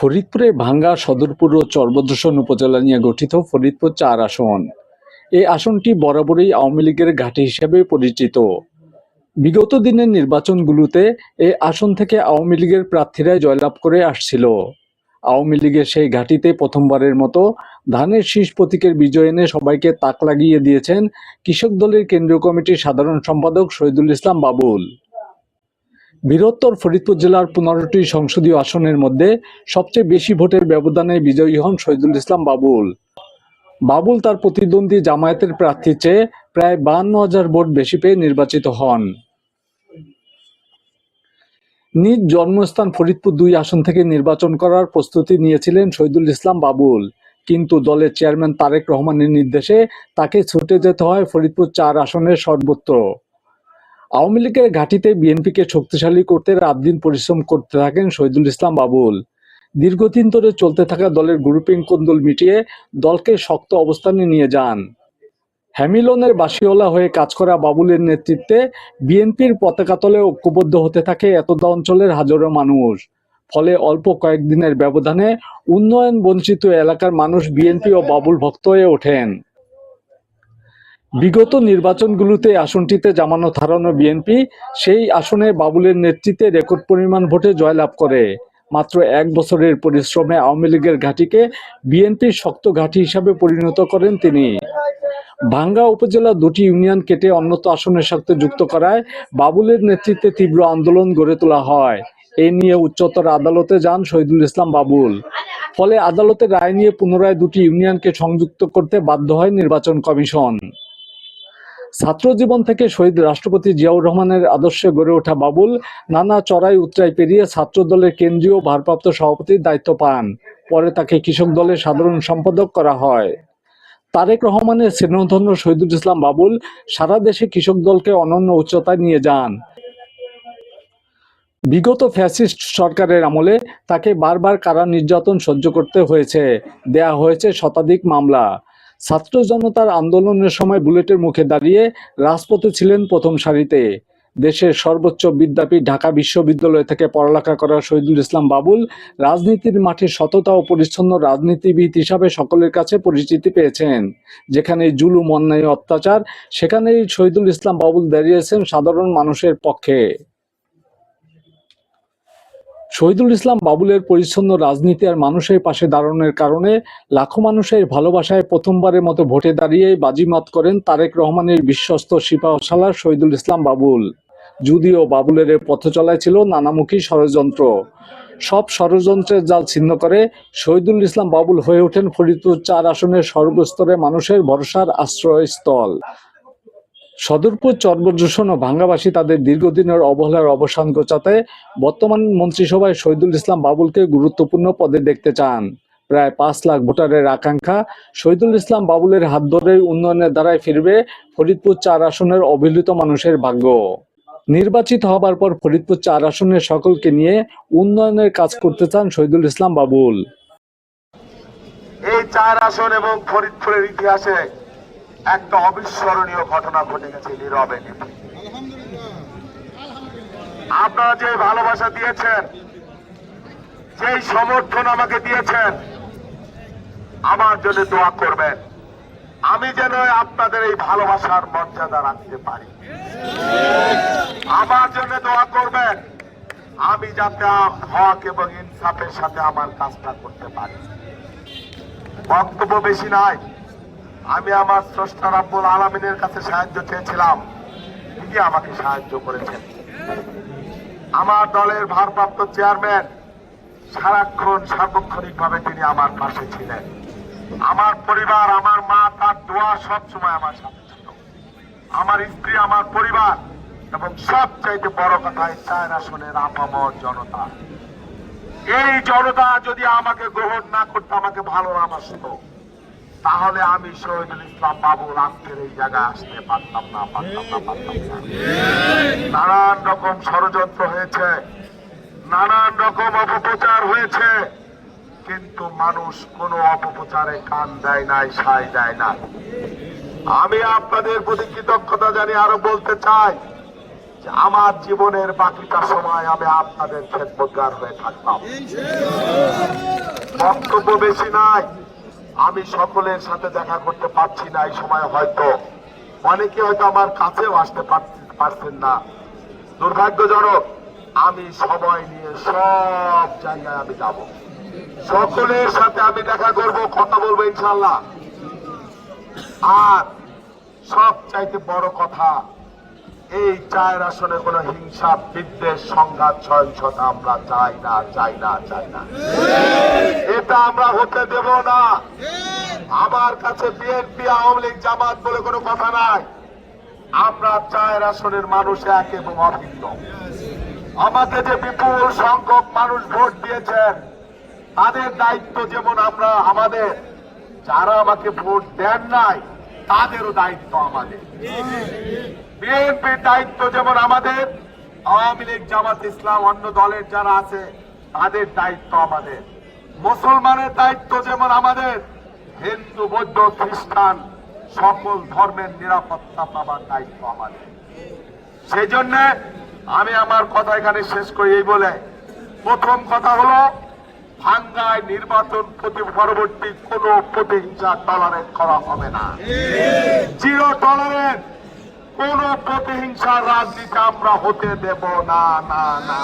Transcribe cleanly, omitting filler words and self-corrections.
ফরিদপুরের ভাঙ্গা, সদরপুর ও চরভদ্রশন উপজেলা নিয়ে গঠিত ফরিদপুর-৪ আসন। এই আসনটি বরাবরই আওয়ামী লীগের ঘাঁটি হিসেবে পরিচিত। বিগত দিনের নির্বাচনগুলোতে এই আসন থেকে আওয়ামী লীগের প্রার্থীরাই জয়লাভ করে আসছিল। আওয়ামী লীগের সেই ঘাঁটিতে প্রথমবারের মতো ধানের শীষ প্রতীকের বিজয় এনে সবাইকে তাক লাগিয়ে দিয়েছেন কৃষক দলের কেন্দ্রীয় কমিটির সাধারণ সম্পাদক শহীদুল ইসলাম বাবুল। বৃহত্তর ফরিদপুর জেলার ১৫টি সংসদীয় আসনের মধ্যে সবচেয়ে বেশি ভোটের ব্যবধানে বিজয়ী হন শহীদুল ইসলাম বাবুল। বাবুল তার প্রতিদ্বন্দ্বী জামায়াতের প্রার্থীর চেয়ে প্রায় ৫২,০০০ ভোট বেশি পেয়ে নির্বাচিত হন। নিজ জন্মস্থান ফরিদপুর-২ আসন থেকে নির্বাচন করার প্রস্তুতি নিয়েছিলেন শহীদুল ইসলাম বাবুল, কিন্তু দলের চেয়ারম্যান তারেক রহমানের নির্দেশে তাকে ছুটে যেতে হয় ফরিদপুর-৪ আসনের সর্বত্র। আওয়ামী লীগের ঘাঁটিতে বিএনপিকে শক্তিশালী করতে রাত দিন পরিশ্রম করতে থাকেন শহীদুল ইসলাম বাবুল। দীর্ঘদিন ধরে চলতে থাকা দলের গ্রুপিং কোন্দল মিটিয়ে দলকে শক্ত অবস্থানে নিয়ে যান। হ্যামিলনের বাসিওয়ালা হয়ে কাজ করা বাবুলের নেতৃত্বে বিএনপির পতাকাতলে ঐক্যবদ্ধ হতে থাকে এতদা অঞ্চলের হাজারো মানুষ। ফলে অল্প কয়েকদিনের ব্যবধানে উন্নয়ন বঞ্চিত এলাকার মানুষ বিএনপি ও বাবুল ভক্ত হয়ে ওঠেন। বিগত নির্বাচনগুলোতে আসনটিতে জামানত হারানো বিএনপি সেই আসনে বাবুলের নেতৃত্বে রেকর্ড পরিমাণ ভোটে জয়লাভ করে। মাত্র ১ বছরের পরিশ্রমে আওয়ামী লীগের ঘাঁটিকে বিএনপির শক্ত ঘাঁটি হিসাবে পরিণত করেন তিনি। ভাঙ্গা উপজেলা ২টি ইউনিয়ন কেটে অন্যত আসনের সাথে যুক্ত করায় বাবুলের নেতৃত্বে তীব্র আন্দোলন গড়ে তোলা হয়। এ নিয়ে উচ্চতর আদালতে যান শহীদুল ইসলাম বাবুল। ফলে আদালতের রায় নিয়ে পুনরায় ২টি ইউনিয়নকে সংযুক্ত করতে বাধ্য হয় নির্বাচন কমিশন। ছাত্র জীবন থেকে শহীদ রাষ্ট্রপতি জিয়াউর রহমানের আদর্শে গড়ে ওঠা বাবুল নানা চড়াই উতরাই পেরিয়ে ছাত্র দলের কেন্দ্রীয় ভারপ্রাপ্ত সভাপতির দায়িত্ব পান। পরে তাকে কৃষক দলের সাধারণ সম্পাদক করা হয়। তারেক রহমানের স্নেহধন্য শহীদুল ইসলাম বাবুল সারা দেশে কৃষক দলকে অনন্য উচ্চতায় নিয়ে যান। বিগত ফ্যাসিস্ট সরকারের আমলে তাকে বারবার কারা নির্যাতন সহ্য করতে হয়েছে, দেয়া হয়েছে শতাধিক মামলা। ছাত্র জনতার আন্দোলনের সময় বুলেটের মুখে দাঁড়িয়ে রাজপথে ছিলেন প্রথম সারিতে। দেশের সর্বোচ্চ বিদ্যাপীঠ ঢাকা বিশ্ববিদ্যালয় থেকে পড়ালেখা করা শহীদুল ইসলাম বাবুল রাজনীতির মাঠে সততা ও পরিচ্ছন্ন রাজনীতিবিদ হিসাবে সকলের কাছে পরিচিতি পেয়েছেন। যেখানে জুলুম, অন্যায়, অত্যাচার, সেখানেই শহীদুল ইসলাম বাবুল দাঁড়িয়েছেন সাধারণ মানুষের পক্ষে। শহীদুল ইসলাম বাবুলের পরিচ্ছন্ন রাজনীতি আর মানুষের পাশে দাঁড়ানোর কারণে লাখো মানুষের ভালোবাসায় প্রথমবারের মতো ভোটে দাঁড়িয়ে বাজিমাত করেন তারেক রহমানের বিশ্বস্ত সিপাহসালার শহীদুল ইসলাম বাবুল। যদিও বাবুলের পথ চলায় ছিল নানামুখী ষড়যন্ত্র, সব ষড়যন্ত্রের জাল ছিন্ন করে শহীদুল ইসলাম বাবুল হয়ে ওঠেন ফরিদপুর-৪ আসনের সর্বস্তরে মানুষের ভরসার আশ্রয়স্থল। সদরপুর, চরভদ্রশন ও ভাঙ্গাবাসী তাদের দীর্ঘদিনের অবহেলার অবসান ঘটাতে বর্তমান মন্ত্রিসভায় শহীদুল ইসলাম বাবুলকে গুরুত্বপূর্ণ পদে দেখতে চান। প্রায় ৫ লাখ ভোটারের আকাঙ্ক্ষা শহীদুল ইসলাম বাবুলের হাত ধরেই উন্নয়নের ধারায় ফিরবে ফরিদপুর-৪ আসনের অবহেলিত মানুষের ভাগ্য। নির্বাচিত হবার পর ফরিদপুর-৪ আসনের সকলকে নিয়ে উন্নয়নের কাজ করতে চান শহীদুল ইসলাম বাবুল। এই ৪ আসন এবং ফরিদপুরের ইতিহাসে একটা অবিস্মরণীয় ঘটনা ঘটে গেছে নীরবে। আপনারা যে ভালোবাসা দিয়েছেন, যেই সমর্থন আমাকে দিয়েছেন, আমার জন্য দোয়া করবেন আমি যেন আপনাদের এই ভালোবাসার মর্যাদা রাখতে পারি। আমার জন্য দোয়া করবেন আমি যাতে হক এবং ইনসাফের সাথে আমার কাজটা করতে পারি। বক্তব্য বেশি নাই। আমি আমার স্রষ্টা রব্বুল আলামিনের কাছে সাহায্য চেয়েছিলাম, তিনি আমাকে সাহায্য করেছেন। আমার দলের ভারপ্রাপ্ত চেয়ারম্যান সারাক্ষণ সার্বক্ষণিকভাবে তিনি আমার পাশে ছিলেন। আমার পরিবার, আমার মা, তার দোয়া সবসময় আমার সাথে ছিল। আমার স্ত্রী, আমার পরিবার এবং সবচাইতে বড় কথা ৪ আসনের আপামর জনতা। এই জনতা যদি আমাকে গ্রহণ না করতো, আমাকে ভালো না বাসতো, তাহলে আমি শহীদুল ইসলাম বাবুল আজকের এই জায়গায় আসতে পারতাম না। নানান রকম ষড়যন্ত্র হয়েছে, নানান রকম অপপ্রচার হয়েছে, কিন্তু মানুষ কোনো অপপ্রচারে কান দেয় নাই, সায় দেয় নাই। আমি আপনাদের প্রতি কৃতজ্ঞতা জানিয়ে আরো বলতে চাই, যে আমার জীবনের বাকিটা সময় আমি আপনাদের খেদমতগার হয়ে থাকতাম। বক্তব্য বেশি নাই, আমি সকলের সাথে দেখা করতে পারছি না এই সময়, হয়তো অনেকে হয়তো আমার কাছেও আসতে পারছেন না, দুর্ভাগ্যজনক। আমি সময় নিয়ে সব জায়গায় আমি যাব, সকলের সাথে আমি দেখা করব, কথা বলবো ইনশাল্লাহ। আর সব চাইতে বড় কথা, এই 4 আসনে কোনো হিংসা, বিদ্বেষ, সংঘাত, সহিংসতা আমরা চাই না, চাই না, চাই না। এটা আমরা হতে দেব না। আমার কাছে বিএনপি, আওয়ামী লীগ, জামাত বলে কোনো কথা নাই। আমরা 4 আসনের মানুষ এক এবং অভিন্ন। আমাকে যে বিপুল সংখ্যক মানুষ ভোট দিয়েছেন, তাদের দায়িত্ব যেমন আমরা আমাদের, যারা আমাকে ভোট দেন নাই তাদেরও দায়িত্ব আমাদের। বিএনপির দায়িত্ব যেমন আমাদের, আওয়ামী লীগ, জামাত ইসলাম, অন্য দলের যারা আছে তাদের দায়িত্ব আমাদের। মুসলমানের দায়িত্ব যেমন আমাদের, হিন্দু, বৌদ্ধ, খ্রিস্টান সকল ধর্মের নিরাপত্তা পাবার দায়িত্ব আমাদের। সেই জন্য আমি আমার কথা এখানে শেষ করি এই বলে, প্রথম কথা হলো, ভাঙ্গায় নির্বাচন পরবর্তী কোন প্রতিহিংসা টলারেট করা হবে না। জিরো টলারেন্স, কোন প্রতিহিংসার রাজনীতি আমরা হতে দেব না, না, না।